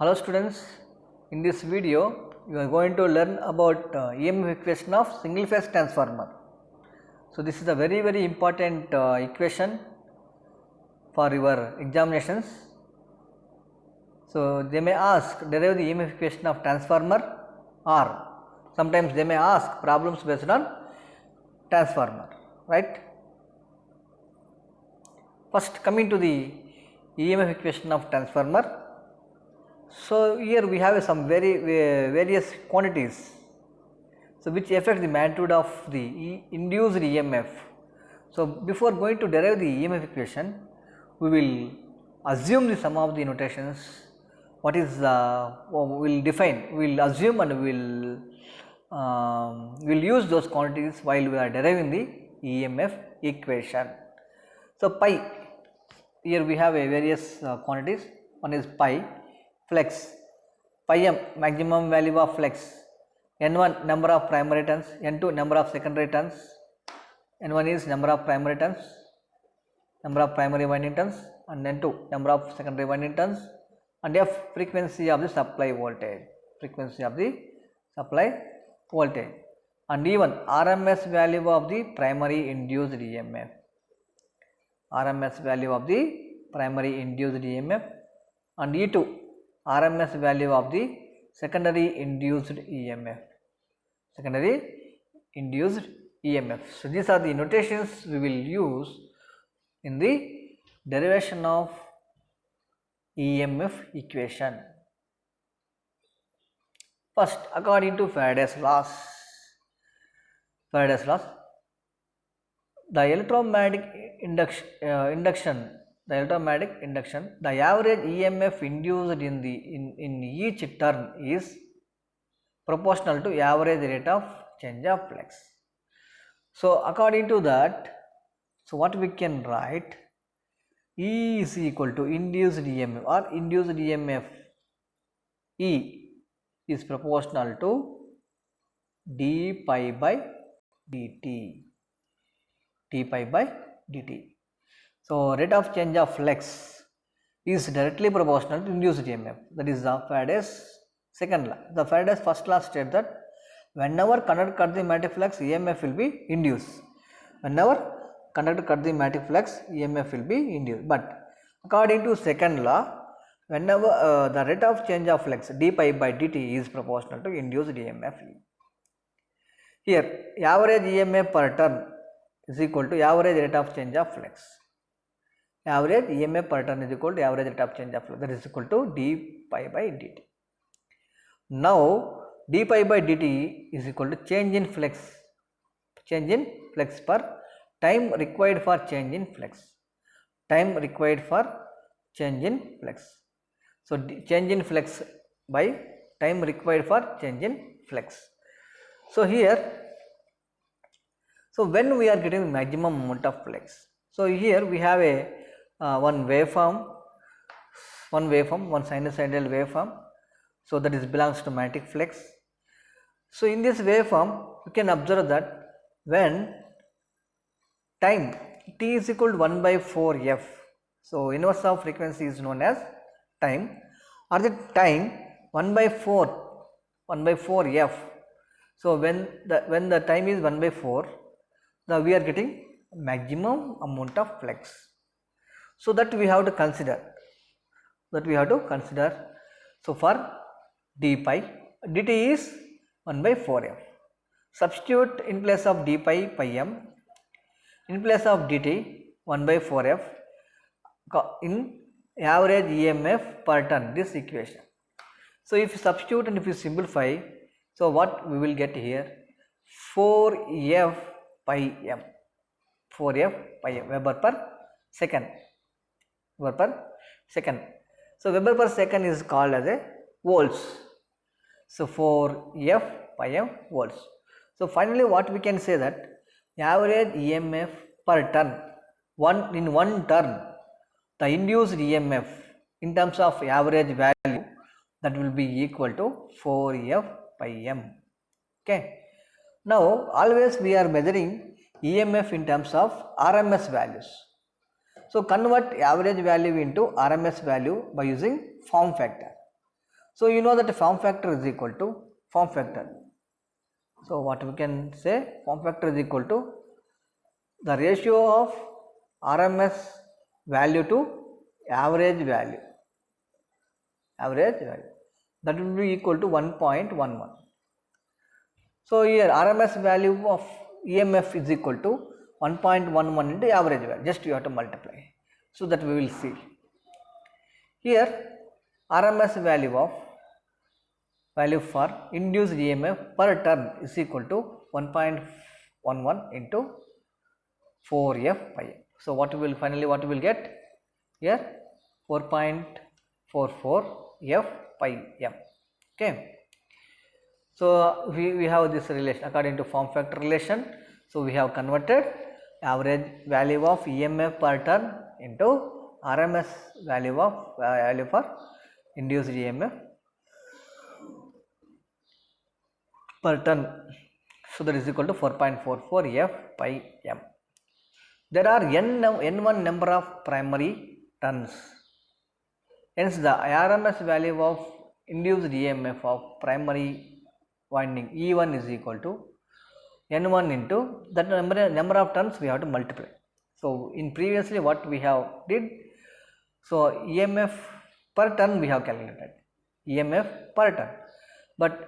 Hello students, in this video you are going to learn about EMF equation of single phase transformer. So this is a very important equation for your examinations. So they may ask derive the EMF equation of transformer, or sometimes they may ask problems based on transformer, right? First, coming to the EMF equation of transformer. So here we have some various quantities, so which affect the magnitude of the induced EMF. So before going to derive the EMF equation, we will assume the sum of the notations. What is we will define, we will assume, and we will use those quantities while we are deriving the EMF equation. So pi, here we have a various quantities. One is pi, flex, pi m maximum value of flex, n1 number of primary turns, n2 number of secondary turns, n1 is number of primary turns, number of primary winding turns, and n2 number of secondary winding turns, and f frequency of the supply voltage, and even RMS value of the primary induced EMF, and E2 RMS value of the secondary induced EMF. So these are the notations we will use in the derivation of EMF equation. First, according to Faraday's laws, the electromagnetic induction, the average EMF induced in each turn is proportional to average rate of change of flux. So according to that, so what we can write, E is equal to induced EMF, or induced EMF E is proportional to d pi by dt. So rate of change of flux is directly proportional to induced EMF. That is the Faraday's second law. The Faraday's first law states that whenever conductor cut the magnetic flux, EMF will be induced. But according to second law, whenever the rate of change of flux d pi by dt is proportional to induced EMF. Here average EMF per turn is equal to average rate of change of flux. Average EMF per turn is equal to average rate of change of flux, that is equal to d pi by dt. Now d pi by dt is equal to change in flux per time required for change in flux. So change in flux by time required for change in flux. So here, so when we are getting maximum amount of flux, so here we have a one sinusoidal waveform. So that is belongs to magnetic flux. So in this waveform, you can observe that when time t is equal to 1 by 4 f, so inverse of frequency is known as time, or the time 1 by 4 f. So when the time is 1 by 4, now we are getting maximum amount of flux. So that we have to consider. So for d pi, dt is 1 by 4 f. Substitute in place of d pi m, in place of dt 1 by 4 f in average EMF per turn, this equation. So if you substitute and if you simplify, so what we will get here, 4f pi m, Weber per second. So Weber per second is called as a volts. So 4f pi m volts. So finally what we can say, that average EMF per turn, in one turn, the induced EMF in terms of average value, that will be equal to 4f pi m. Okay. Now always we are measuring EMF in terms of RMS values. So convert average value into RMS value by using form factor. So you know that the form factor is equal to form factor. So what we can say, form factor is equal to the ratio of RMS value to average value. That will be equal to 1.11. So here RMS value of EMF is equal to 1.11 into average value. Just you have to multiply. So that we will see. Here RMS value for induced EMF per turn is equal to 1.11 into 4f pi. So what we will get here, 4.44 f pi m. Okay. So we have this relation according to form factor relation. So we have converted average value of EMF per turn into RMS value for induced EMF per turn. So that is equal to 4.44 f pi m. There are n1 number of primary turns. Hence the RMS value of induced EMF of primary winding E1 is equal to n1 into that number of turns we have to multiply. So in previously what we have did, so EMF per turn we have calculated, EMF per turn, but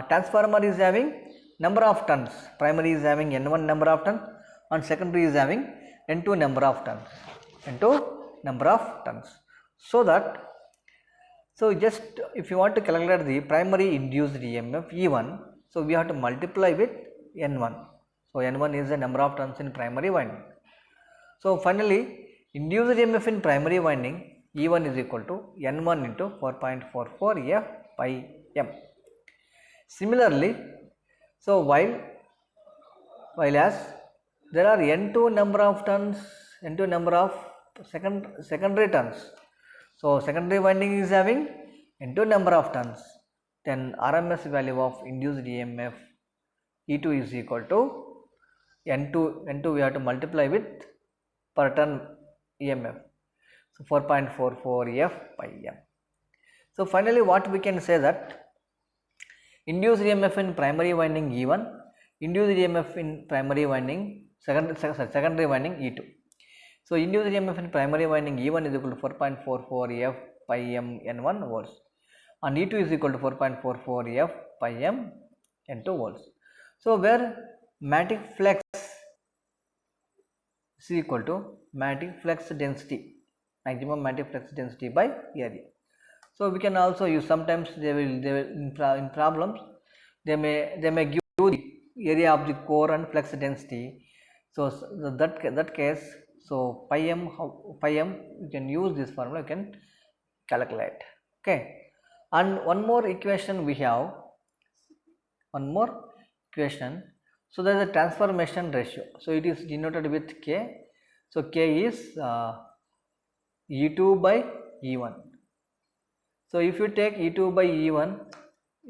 transformer is having number of turns. Primary is having n1 number of turns and secondary is having n2 number of turns. So that, so just if you want to calculate the primary induced EMF E1, so we have to multiply with n1. So n1 is the number of turns in primary winding. So finally induced EMF in primary winding E1 is equal to n1 into 4.44 f pi m. Similarly, so while as there are n2 number of turns, n2 number of secondary turns. So secondary winding is having n2 number of turns, then RMS value of induced EMF E2 is equal to n2 we have to multiply with per turn EMF. So 4.44 f pi m. So finally what we can say that induced EMF in primary winding E1, induced EMF in primary winding secondary winding E2. So induced EMF in primary winding E1 is equal to 4.44 f pi m n1 volts and E2 is equal to 4.44 f pi m n2 volts. So where magnetic flux is equal to magnetic flux density, maximum magnetic flux density by area. So we can also use, sometimes they will in problems they may give the area of the core and flux density. So that case, so pi m you can use this formula, you can calculate. Okay. And one more equation we have, so there is a transformation ratio. So it is denoted with K. So K is E2 by E1. So if you take E2 by E1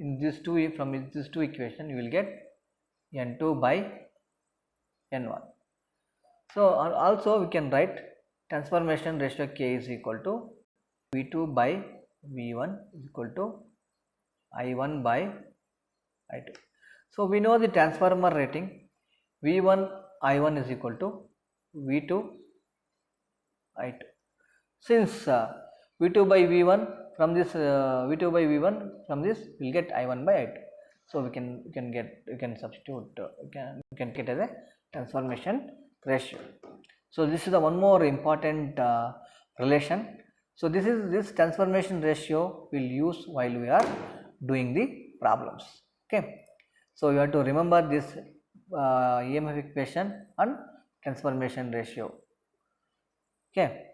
in these two, from these two equations you will get N2 by N1. So also we can write transformation ratio K is equal to V2 by V1 is equal to I1 by I2. So we know the transformer rating V1 I1 is equal to V2 I2. Since V2 by V1 from this V2 by V1 from this we will get I1 by I2. So we can substitute, you can get as a transformation ratio. So this is the one more important relation. So this transformation ratio we will use while we are doing the problems. Okay. So you have to remember this EMF equation and transformation ratio. Okay.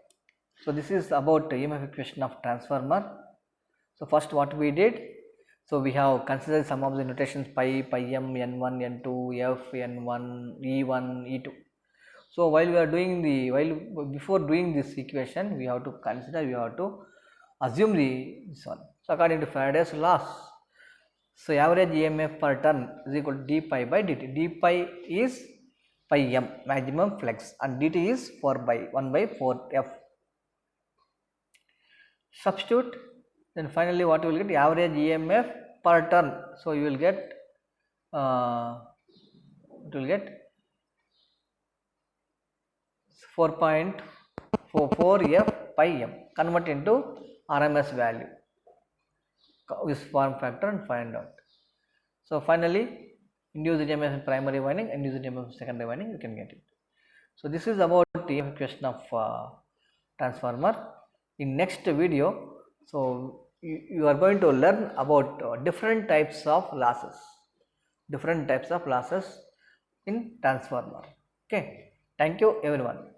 So this is about EMF equation of transformer. So first what we did, so we have considered some of the notations pi, pi m, n1, n2, f, n1, e1, e2. So before doing this equation, we have to assume this one. So according to Faraday's laws, so average EMF per turn is equal to d pi by dt. D pi is pi m, maximum flux, and dt is 1 by 4 f. Substitute then finally what you will get, average EMF per turn. So you will get it will get 4.44 F pi m. Convert into RMS value, use form factor and find out. So finally, induced EMF in primary winding, induced EMF in secondary winding, you can get it. So this is about the question of transformer. In next video, so you are going to learn about different types of losses in transformer. Okay, thank you everyone.